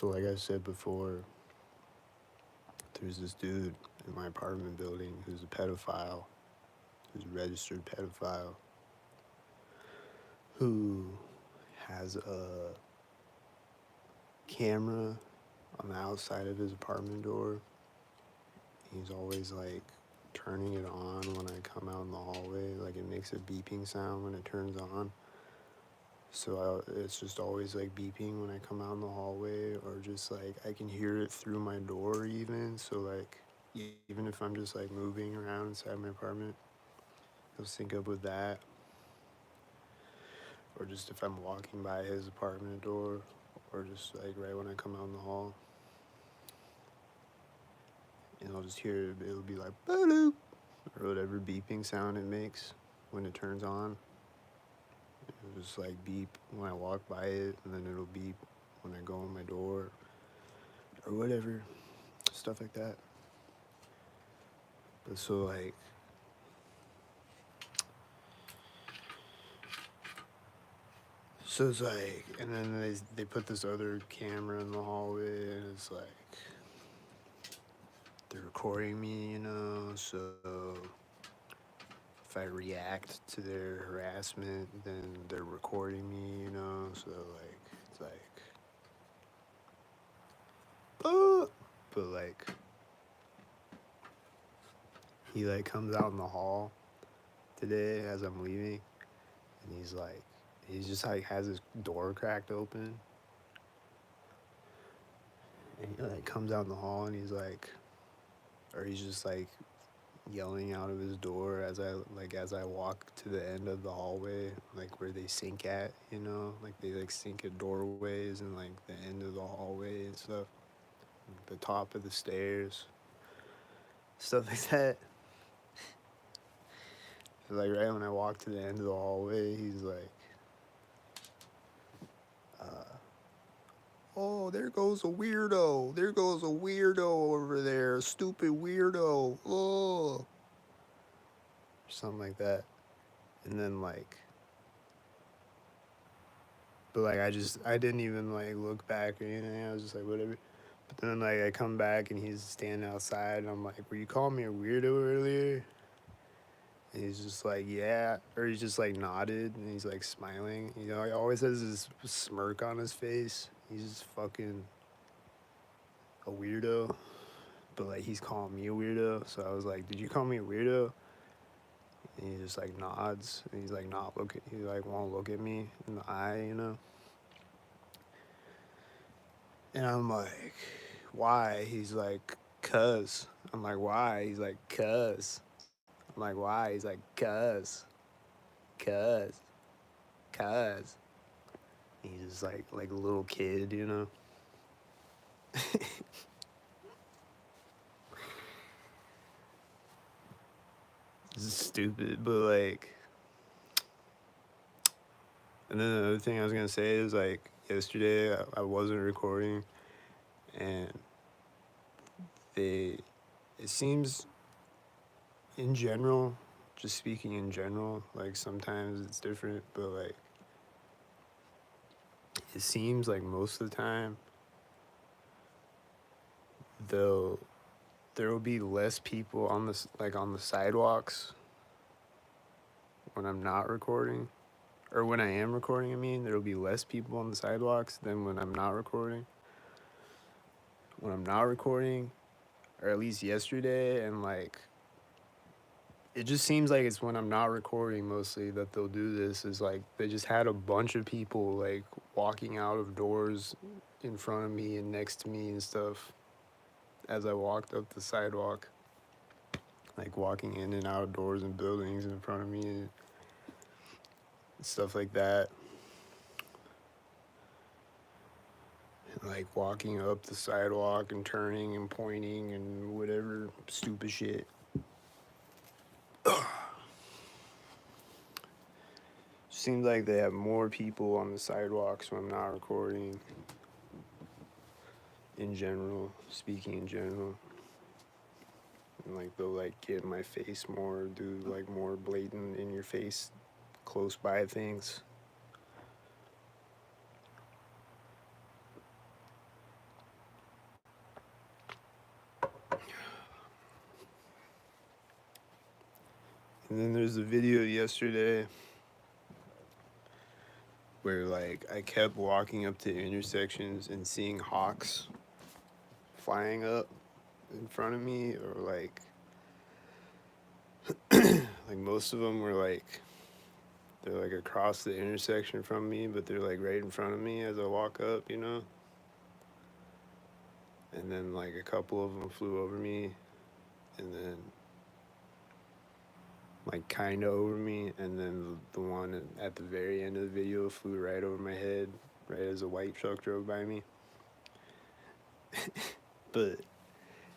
So like I said before, there's this dude in my apartment building who's a pedophile, who's a registered pedophile, who has a camera on the outside of his apartment door. He's always like turning it on when I come out in the hallway. Like it makes a beeping sound when it turns on. So it's just always like beeping when I come out in the hallway, or just like I can hear it through my door even. So like even if I'm just like moving around inside my apartment, he'll sync up with that. Or just if I'm walking by his apartment door, or just like right when I come out in the hall, and I'll just hear it. It'll be like boop or whatever beeping sound it makes when it turns on. It'll just like beep when I walk by it, and then it'll beep when I go in my door, or whatever, stuff like that. But so like, so it's like, and then they put this other camera in the hallway, and it's like they're recording me, you know. So if I react to their harassment, then they're recording me, you know. So like, it's like, but like, he like comes out in the hall today as I'm leaving, and he's just like has his door cracked open, and he like comes out in the hall, and he's like, or he's just like yelling out of his door as I walk to the end of the hallway, like where they sink at, you know, like they like sink at doorways and like the end of the hallway and stuff, like the top of the stairs, stuff like that. Like right when I walk to the end of the hallway, he's like, "Oh, there goes a weirdo. There goes a weirdo over there. Stupid weirdo. Oh," something like that. And then like, but like I didn't even like look back or anything. I was just like whatever. But then like I come back and he's standing outside, and I'm like, "Were you calling me a weirdo earlier?" And he's just like, "Yeah," or he's just like nodded and he's like smiling. You know, he always has this smirk on his face. He's just fucking a weirdo. But like he's calling me a weirdo, so I was like, "Did you call me a weirdo?" And he just like nods, and he's like not looking. He like won't look at me in the eye, you know. And I'm like, "Why?" He's like, "Cuz." I'm like, "Why?" He's like, "Cuz." I'm like, "Why?" He's like, "Cuz, cuz, cuz." He's just like a little kid, you know. This is stupid, but like, and then the other thing I was gonna say is like yesterday I wasn't recording, and they, it seems in general, just speaking in general, like sometimes it's different, but like it seems like most of the time they'll there will be less people on the sidewalks when I'm not recording, or when I am recording. I mean, there will be less people on the sidewalks than when I'm not recording. When I'm not recording, or at least yesterday, and like it just seems like it's when I'm not recording mostly that they'll do this. Is like they just had a bunch of people like walking out of doors in front of me and next to me and stuff as I walked up the sidewalk, like walking in and out of doors and buildings in front of me and stuff like that. And like walking up the sidewalk and turning and pointing and whatever stupid shit. Seems like they have more people on the sidewalks when I'm not recording. In general, speaking in general, and like they'll like get in my face more, do like more blatant in your face, close by things. And then there's a video yesterday where like I kept walking up to intersections and seeing hawks flying up in front of me, or like most of them were like they're like across the intersection from me, but they're like right in front of me as I walk up, you know? And then like a couple of them flew over me, and then like kind of over me, and then the one at the very end of the video flew right over my head, right as a white truck drove by me. But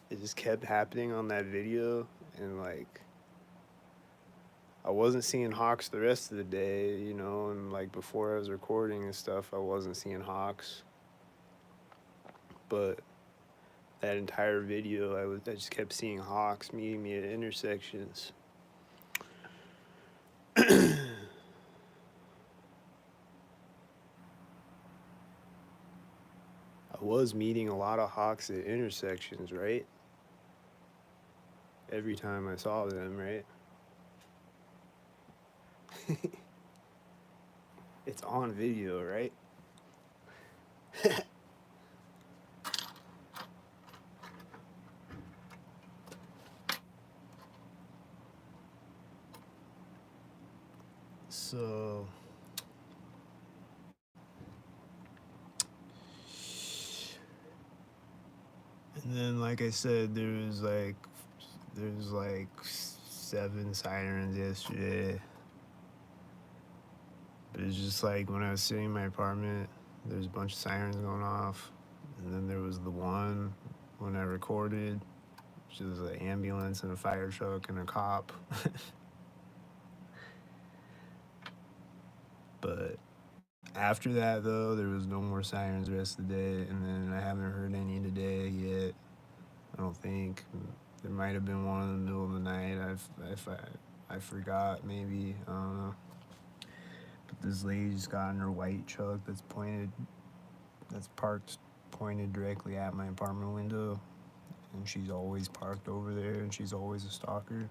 it just kept happening on that video, and like I wasn't seeing hawks the rest of the day, you know, and like before I was recording and stuff, I wasn't seeing hawks. But that entire video, I just kept seeing hawks meeting me at intersections. I was meeting a lot of hawks at intersections, right? Every time I saw them, right? It's on video, right? So and then like I said, there's like 7 sirens yesterday. But it's just like when I was sitting in my apartment, there's a bunch of sirens going off. And then there was the one when I recorded, which was an ambulance and a fire truck and a cop. But after that, though, there was no more sirens the rest of the day. And then I haven't heard any today yet. I don't think. There might have been one in the middle of the night. I forgot, maybe. I don't know. But this lady just got in her white truck that's parked pointed directly at my apartment window. And she's always parked over there, and she's always a stalker.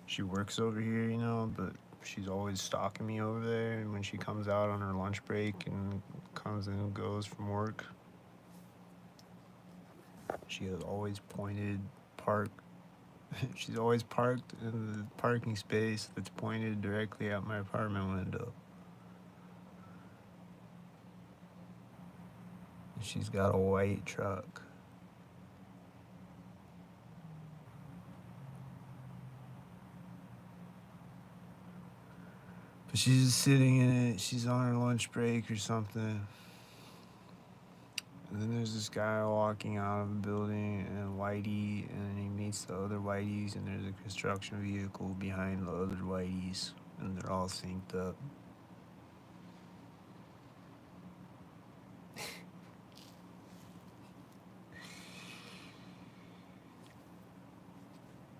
She works over here, you know, but she's always stalking me over there. And when she comes out on her lunch break and comes and goes from work, she has always she's always parked in the parking space that's pointed directly at my apartment window. And she's got a white truck. But she's just sitting in it. She's on her lunch break or something. And then there's this guy walking out of a building in a whitey, and he meets the other whiteys, and there's a construction vehicle behind the other whiteys, and they're all synced up.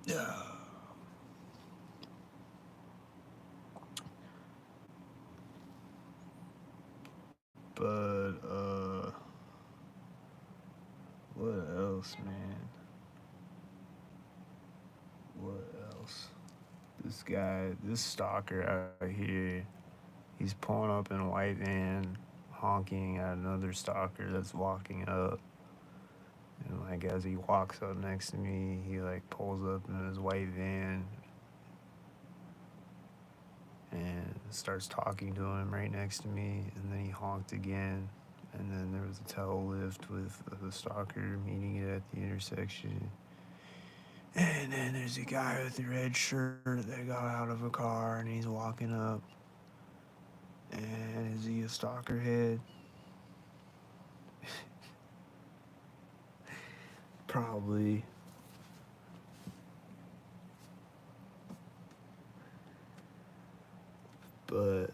Yeah. But what else, man? What else? This stalker out here, he's pulling up in a white van, honking at another stalker that's walking up. And like as he walks up next to me, he like pulls up in his white van and starts talking to him right next to me. And then he honked again. And then there was a tail lift with the stalker meeting it at the intersection. And then there's a guy with a red shirt that got out of a car and he's walking up. And is he a stalkerhead? Probably. But,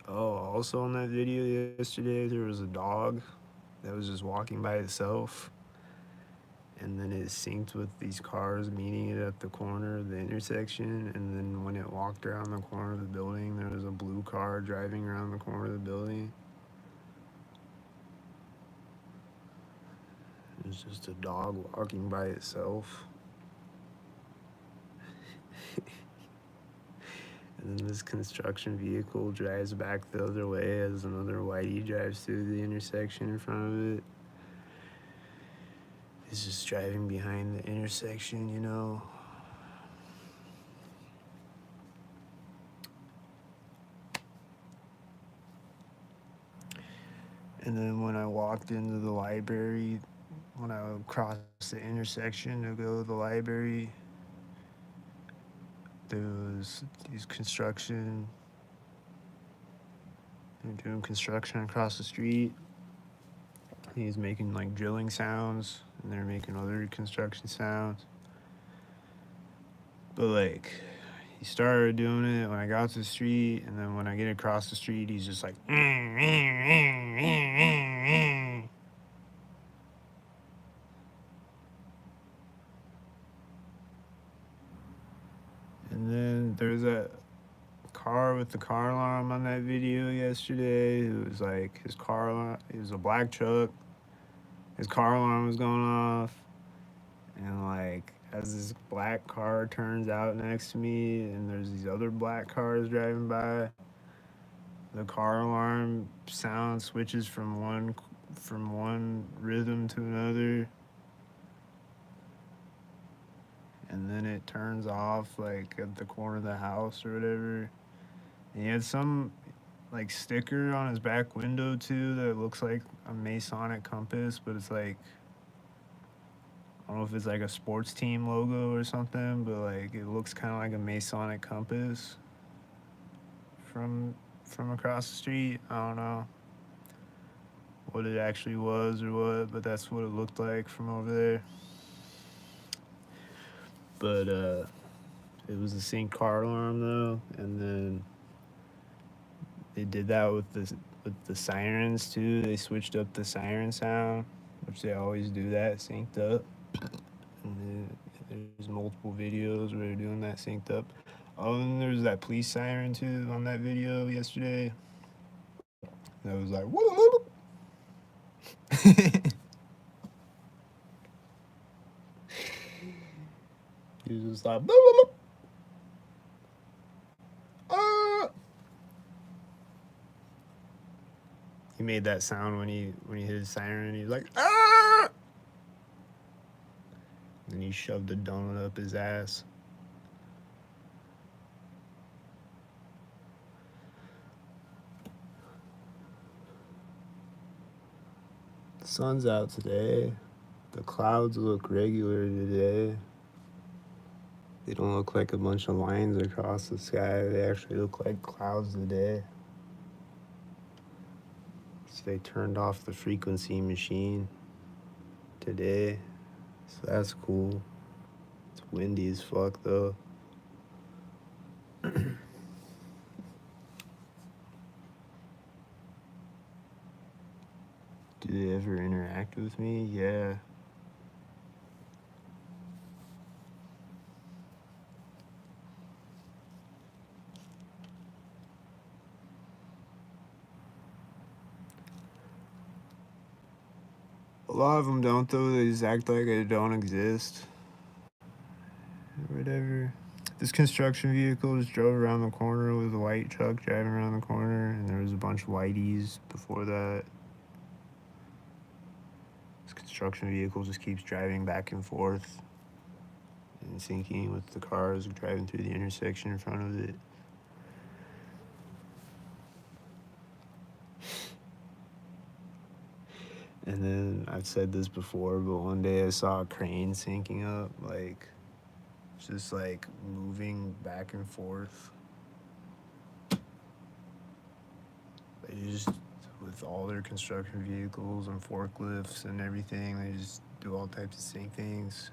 also in that video yesterday, there was a dog that was just walking by itself. And then it synced with these cars meeting it at the corner of the intersection. And then when it walked around the corner of the building, there was a blue car driving around the corner of the building. There's just a dog walking by itself. And then this construction vehicle drives back the other way as another whitey drives through the intersection in front of it. He's just driving behind the intersection, you know. And then when I walked into the library, when I crossed the intersection to go to the library, there was these construction. They're doing construction across the street. He's making like drilling sounds, and they're making other construction sounds. But like, he started doing it when I got to the street, and then when I get across the street, he's just like. And then there's that car with the car alarm on that video yesterday. It was like his car alarm. It was a black truck. His car alarm was going off, and like as this black car turns out next to me, and there's these other black cars driving by, the car alarm sound switches from one rhythm to another, and then it turns off like at the corner of the house or whatever. And he had some like sticker on his back window too that looks like a Masonic compass, but it's like, I don't know if it's like a sports team logo or something, but like it looks kind of like a Masonic compass from across the street. I don't know what it actually was or what, but that's what it looked like from over there. But it was a sync car alarm though, and then they did that with the sirens too. They switched up the siren sound, which they always do that synced up. And there's multiple videos where they're doing that synced up. Oh, and there's that police siren too on that video yesterday. That was like, whoop. He was just like, ah. He made that sound when he hit his siren. He's like, ah. And he shoved a donut up his ass. The sun's out today. The clouds look regular today. They don't look like a bunch of lines across the sky. They actually look like clouds today. So they turned off the frequency machine today. So that's cool. It's windy as fuck though. Do they ever interact with me? Yeah. A lot of them don't though. They just act like I don't exist. Or whatever. This construction vehicle just drove around the corner with a white truck driving around the corner, and there was a bunch of whiteys before that. This construction vehicle just keeps driving back and forth and syncing with the cars driving through the intersection in front of it. And then I've said this before, but one day I saw a crane syncing up, like just like moving back and forth. They just, with all their construction vehicles and forklifts and everything, they just do all types of sync things.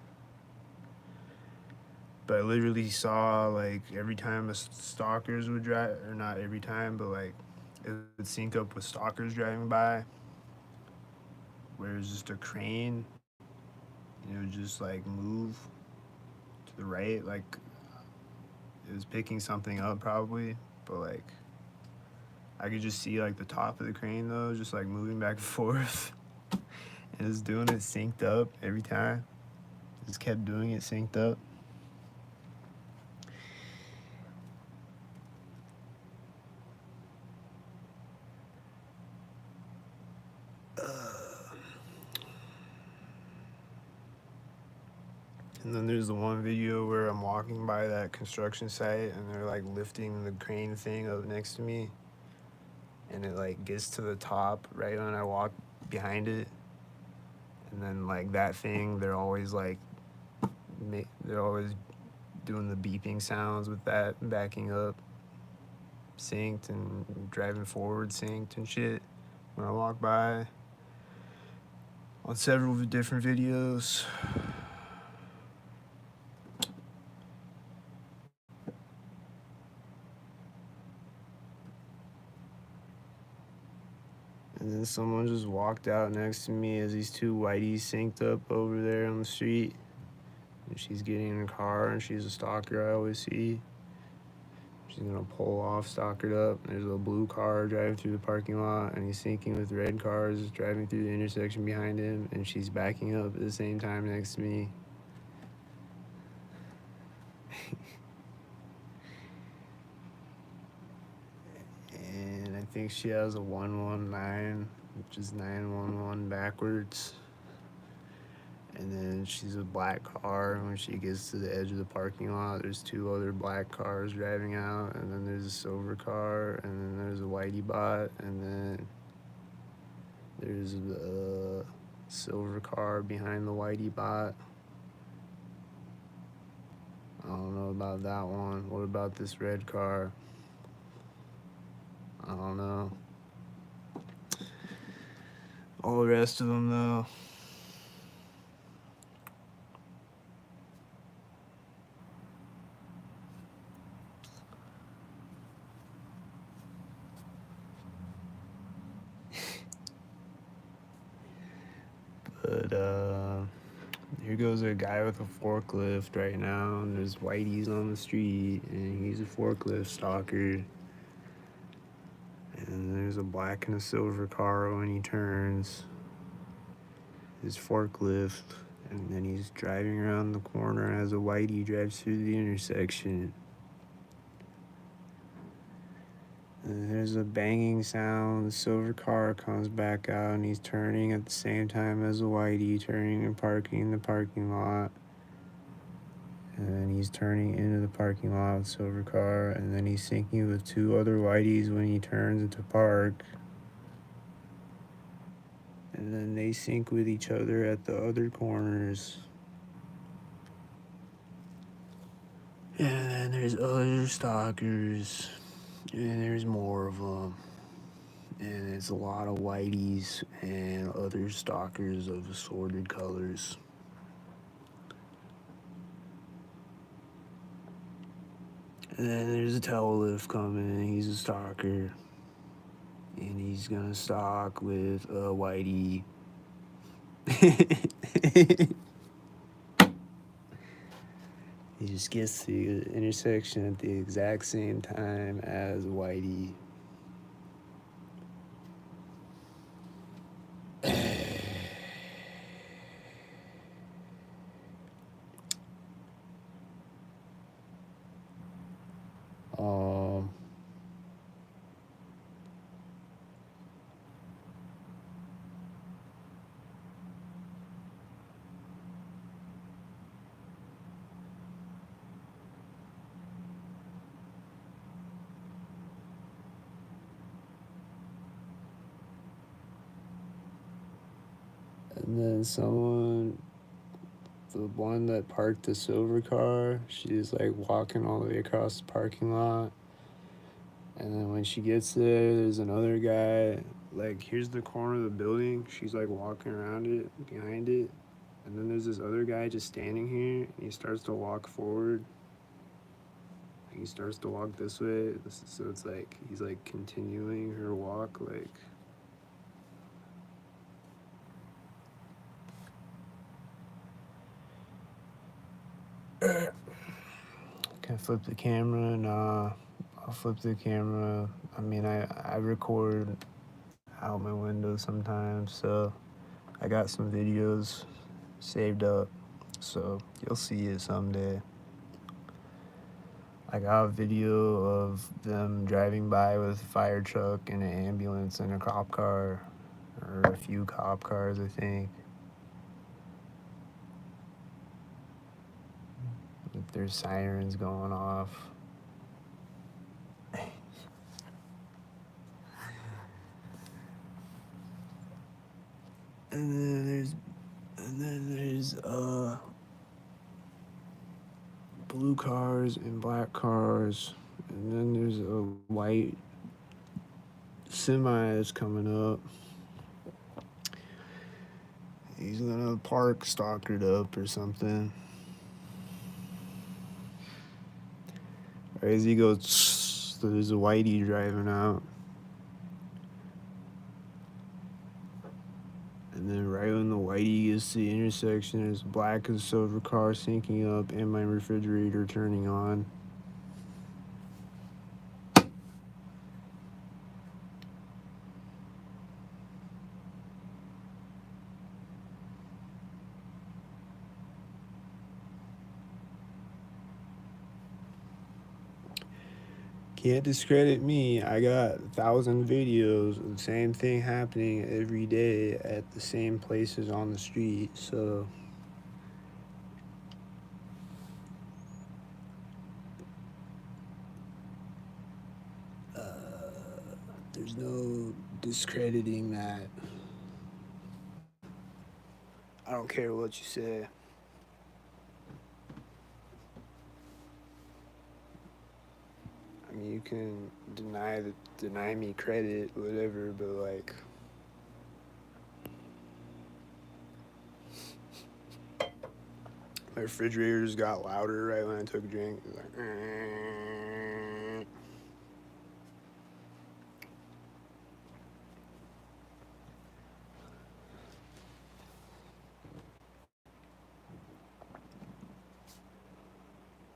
But I literally saw like every time a stalkers would drive, or not every time, but like it would sync up with stalkers driving by, where it's just a crane, and it would just like move to the right, like it was picking something up probably, but like I could just see like the top of the crane though, just like moving back and forth. Just doing it synced up every time. Just kept doing it synced up. And then there's the one video where I'm walking by that construction site and they're like lifting the crane thing up next to me. And it like gets to the top right when I walk behind it. And then like that thing, they're always like, they're always doing the beeping sounds with that, backing up synced and driving forward synced and shit when I walk by on several different videos. And then someone just walked out next to me as these two whiteys synced up over there on the street. And she's getting in a car and she's a stalker I always see. She's gonna pull off, stalkered up. There's a blue car driving through the parking lot and he's syncing with red cars driving through the intersection behind him, and she's backing up at the same time next to me. And I think she has a 119, which is 911 backwards. And then she's a black car, and when she gets to the edge of the parking lot, there's two other black cars driving out, and then there's a silver car, and then there's a whitey bot, and then there's a silver car behind the whitey bot. I don't know about that one. What about this red car? I don't know. All the rest of them, though. But, here goes a guy with a forklift right now, and there's whiteys on the street, and he's a forklift stalker. And there's a black and a silver car when he turns his forklift, and then he's driving around the corner as a whitey drives through the intersection. And there's a banging sound. The silver car comes back out and he's turning at the same time as a whitey, turning and parking in the parking lot. And then he's turning into the parking lot with the silver car, and then he's syncing with two other whiteys when he turns into park. And then they sync with each other at the other corners. And then there's other stalkers, and there's more of them. And it's a lot of whiteys and other stalkers of assorted colors. And then there's a towel lift coming. He's a stalker. And he's gonna stalk with a whitey. He just gets to the intersection at the exact same time as whitey. And then the one that parked the silver car, she's like walking all the way across the parking lot. And then when she gets there, there's another guy. Like, here's the corner of the building. She's like walking around it, behind it. And then there's this other guy just standing here. And he starts to walk forward. He starts to walk this way. So it's like he's like continuing her walk, like. Can I flip the camera? Nah, I'll flip the camera. I mean, I record out my window sometimes, so I got some videos saved up, so you'll see it someday. I got a video of them driving by with a fire truck and an ambulance and a cop car, or a few cop cars, I think. With their sirens going off. And then there's blue cars and black cars, and then there's a white semi that's coming up. He's gonna park stalkered up or something. As he goes, there's a whitey driving out. And then right when the whitey gets to the intersection, there's a black and silver car syncing up and my refrigerator turning on. Can't discredit me. I got 1,000 videos of the same thing happening every day at the same places on the street, so there's no discrediting that. I don't care what you say. I mean, you can deny me credit, whatever, but like, my refrigerator just got louder right when I took a drink. It was like,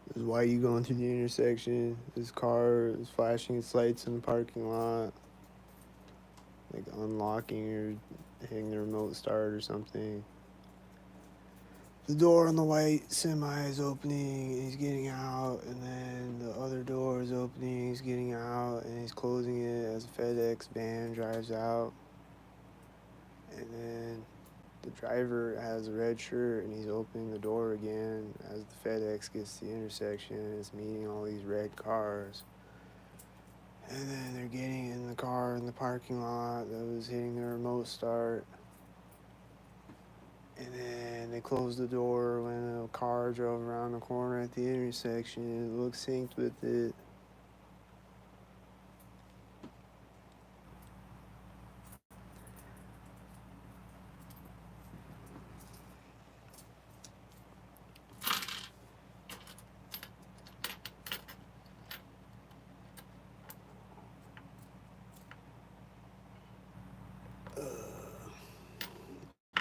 This is why you going through the intersection. This car is flashing its lights in the parking lot, like unlocking or hitting the remote start or something. The door on the white semi is opening, and he's getting out, and then the other door is opening, he's getting out, and he's closing it as a FedEx van drives out. And then the driver has a red shirt, and he's opening the door again as the FedEx gets to the intersection, and it's meeting all these red cars. And then they're getting in the car in the parking lot that was hitting the remote start. And then they closed the door when a car drove around the corner at the intersection. It looked synced with it.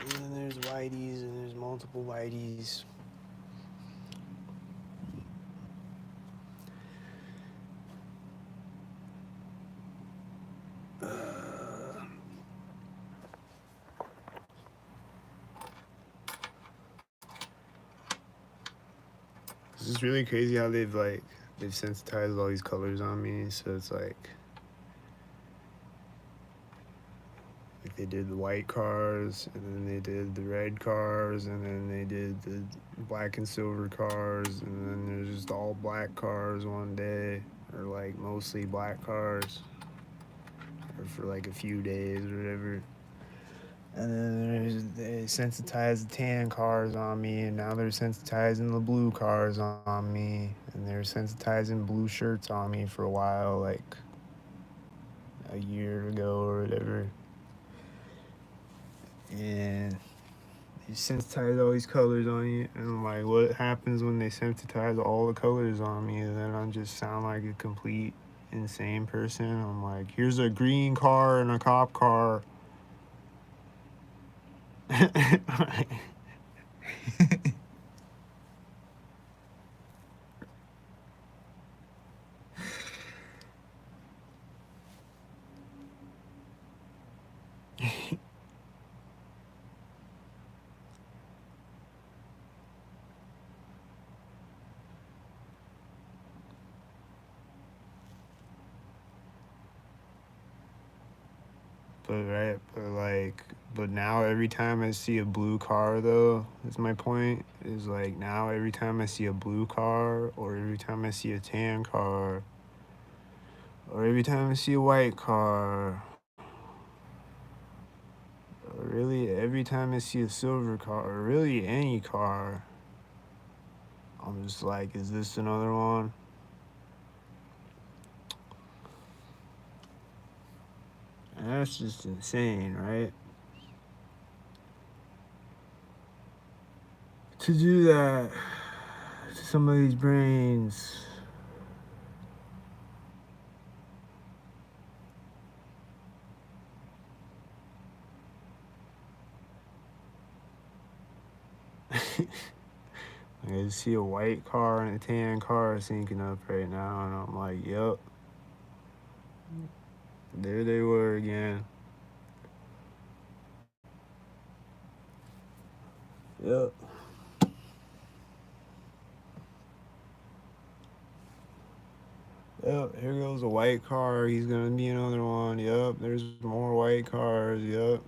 And then there's whiteys, and there's multiple whiteys. This is really crazy how they've sensitized all these colors on me. So it's like they did the white cars, and then they did the red cars, and then they did the black and silver cars, and then there's just all black cars one day, or like mostly black cars, or for like a few days or whatever. And then they sensitized the tan cars on me, and now they're sensitizing the blue cars on me, and they're sensitizing blue shirts on me for a while, like a year ago or whatever. And they sensitize all these colors on you, and I'm like, what happens when they sensitize all the colors on me? And then I just sound like a complete insane person. I'm like, here's a green car and a cop car. But now every time I see a blue car, though, is my point. Is like now every time I see a blue car, or every time I see a tan car, or every time I see a white car, or really every time I see a silver car, or really any car, I'm just like, is this another one? And that's just insane, right? To do that to somebody's brains. I see a white car and a tan car syncing up right now, and I'm like, yep. There they were again. Yep. Yep, here goes a white car. He's gonna be another one. Yep, there's more white cars. Yep.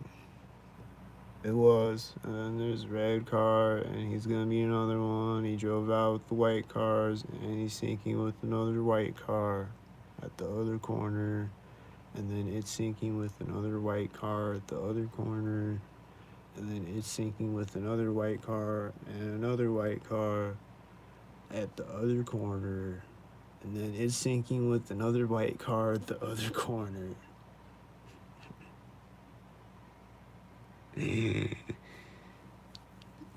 It was. And then there's a red car, and he's gonna be another one. He drove out with the white cars, and he's syncing with another white car at the other corner. And then it's syncing with another white car at the other corner. And then it's syncing with another white car and another white car at the other corner. And then it's syncing with another white car at the other corner. It's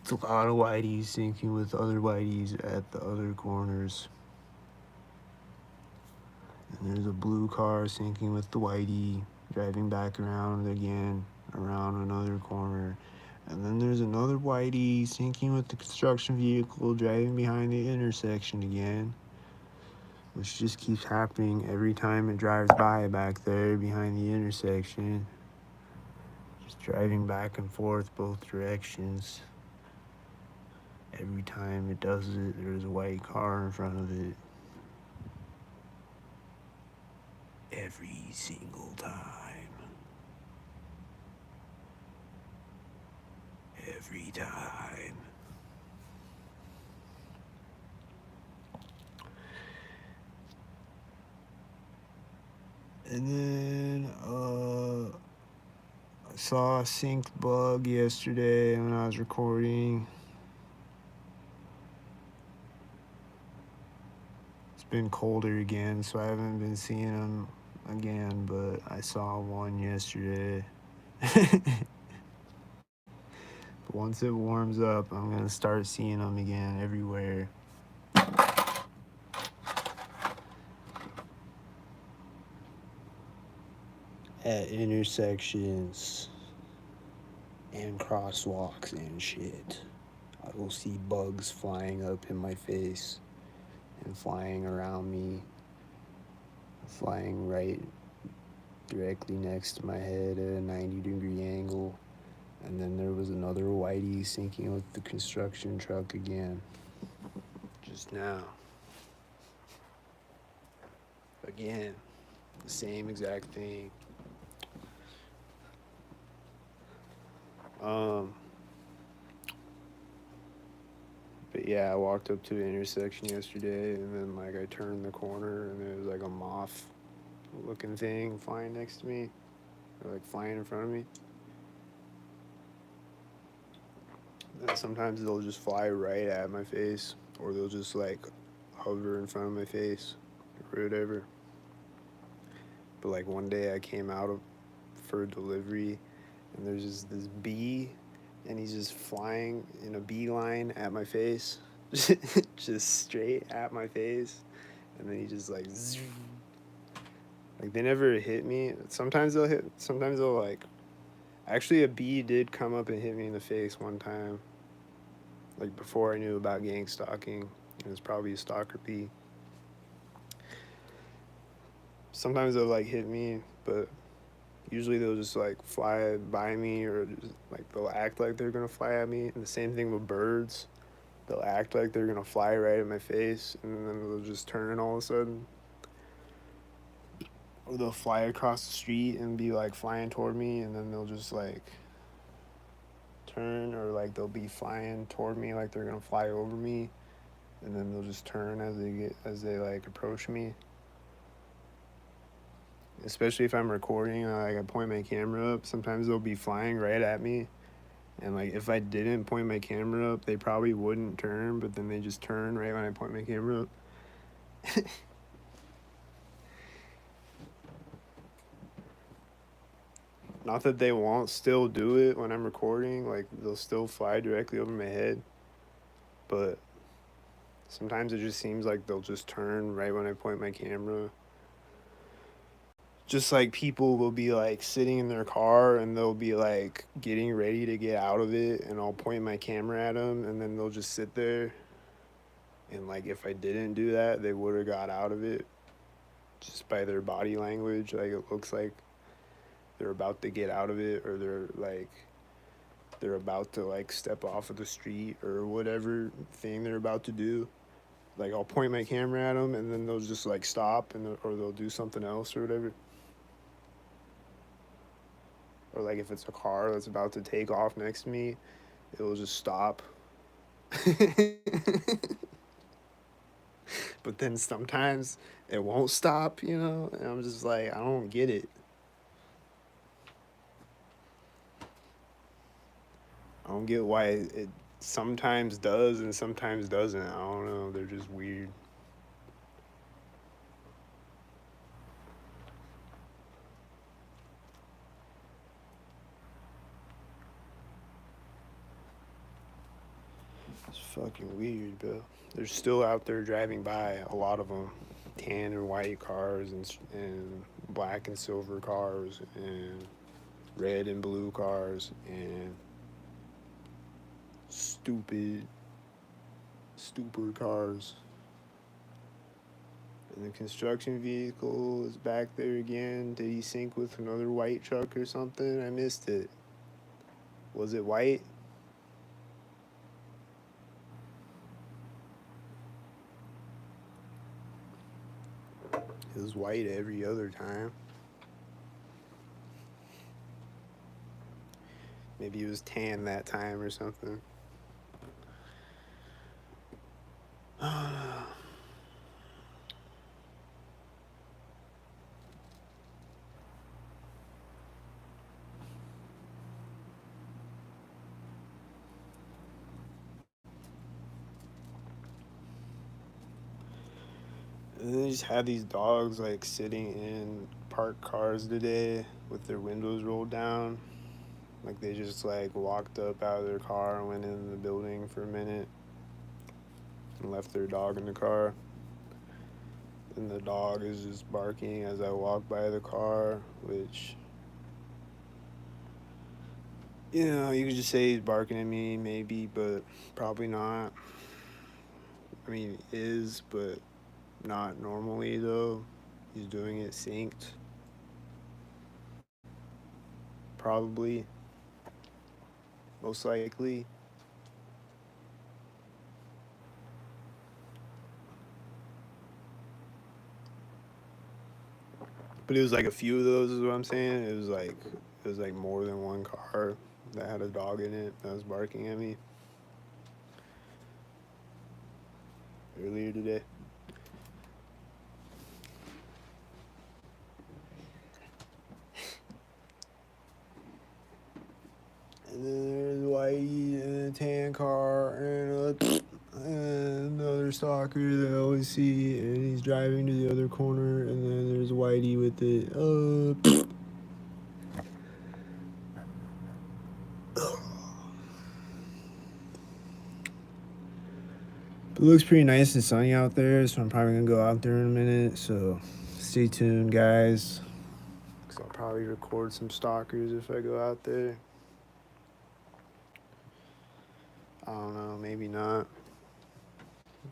a lot of whiteys syncing with other whiteys at the other corners. And there's a blue car syncing with the whitey, driving back around again, around another corner. And then there's another whitey syncing with the construction vehicle, driving behind the intersection again. Which just keeps happening every time it drives by back there behind the intersection. Just driving back and forth both directions. Every time it does it, there's a white car in front of it. Every single time. Every time. And then, I saw a synced bug yesterday when I was recording. It's been colder again, so I haven't been seeing them again, but I saw one yesterday. But once it warms up, I'm gonna start seeing them again everywhere. At intersections and crosswalks and shit. I will see bugs flying up in my face and flying around me, flying right directly next to my head at a 90-degree angle. And then there was another whitey syncing with the construction truck again. Just now. Again, the same exact thing. But yeah, I walked up to the intersection yesterday, and then like I turned the corner, and there was like a moth-looking thing flying next to me, or like flying in front of me. And sometimes they'll just fly right at my face, or they'll just like hover in front of my face, or whatever. But like one day I came out for a delivery, and there's just this bee, and he's just flying in a beeline at my face, just straight at my face, and then he just like, like they never hit me. Sometimes they'll hit. Sometimes they'll like. Actually, a bee did come up and hit me in the face one time. Like before I knew about gang stalking, it was probably a stalker bee. Sometimes they'll like hit me, but usually they'll just like fly by me, or just, like they'll act like they're gonna fly at me. And the same thing with birds. They'll act like they're gonna fly right at my face, and then they'll just turn all of a sudden. or they'll fly across the street and be like flying toward me, and then they'll just like turn, or like they'll be flying toward me like they're gonna fly over me, and then they'll just turn as they like approach me. Especially if I'm recording, like I point my camera up, sometimes they'll be flying right at me, and like if I didn't point my camera up, they probably wouldn't turn, but then they just turn right when I point my camera up. Not that they won't still do it when I'm recording, like they'll still fly directly over my head, but sometimes it just seems like they'll just turn right when I point my camera. Just like people will be like sitting in their car and they'll be like getting ready to get out of it, and I'll point my camera at them, and then they'll just sit there. And like if I didn't do that, they would have got out of it just by their body language. Like it looks like they're about to get out of it, or they're about to like step off of the street or whatever thing they're about to do. Like I'll point my camera at them, and then they'll just like stop, or they'll do something else or whatever. Or like if it's a car that's about to take off next to me, it'll just stop. But then sometimes it won't stop, and I'm just like, I don't get it. I don't get why it sometimes does and sometimes doesn't. I don't know. They're just weird. It's fucking weird, bro. They're still out there driving by, a lot of them. Tan and white cars, and black and silver cars, and red and blue cars, and stupid cars. And the construction vehicle is back there again. Did he sync with another white truck or something? I missed it. Was it white? It was white every other time. Maybe it was tan that time or something. And they just had these dogs like sitting in parked cars today with their windows rolled down. Like they just like walked up out of their car and went in the building for a minute and left their dog in the car. And the dog is just barking as I walk by the car, which, you could just say he's barking at me, maybe, but probably not. I mean, he is, but not normally, though. He's doing it synced. Probably. Most likely. But it was like a few of those, is what I'm saying. It was like more than one car that had a dog in it that was barking at me earlier today. And then there's Whitey in a tan car and another stalker that I always see, and he's driving to the other corner, and then there's Whitey with it. But it looks pretty nice and sunny out there, so I'm probably gonna go out there in a minute. So stay tuned, guys. Cause I'll probably record some stalkers if I go out there. I don't know, maybe not.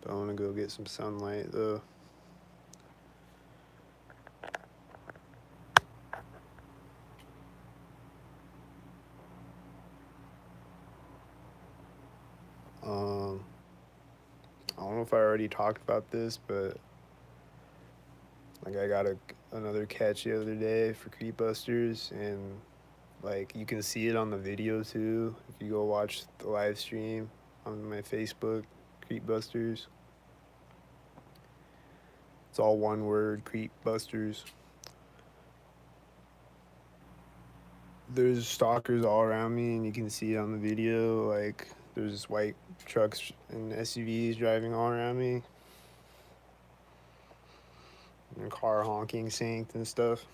But I want to go get some sunlight though. I don't know if I already talked about this, but Like I got another catch the other day for creepbusters, and like you can see it on the video too. If you go watch the live stream on my Facebook, creepbusters. It's all one word, creepbusters. There's stalkers all around me, and you can see it on the video. Like there's just white trucks and SUVs driving all around me, and a car honking, synced and stuff.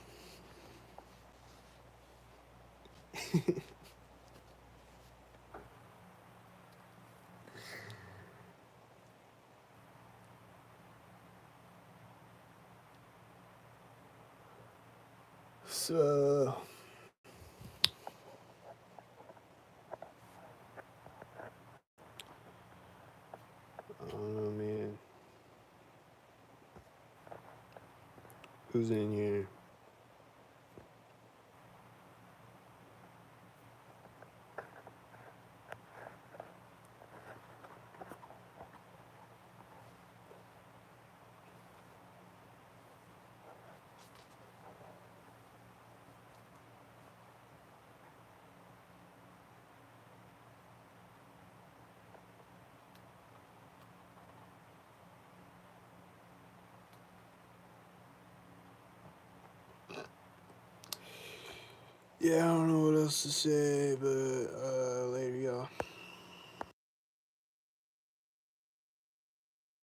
So I don't know, man. Who's in here? Yeah, I don't know what else to say, but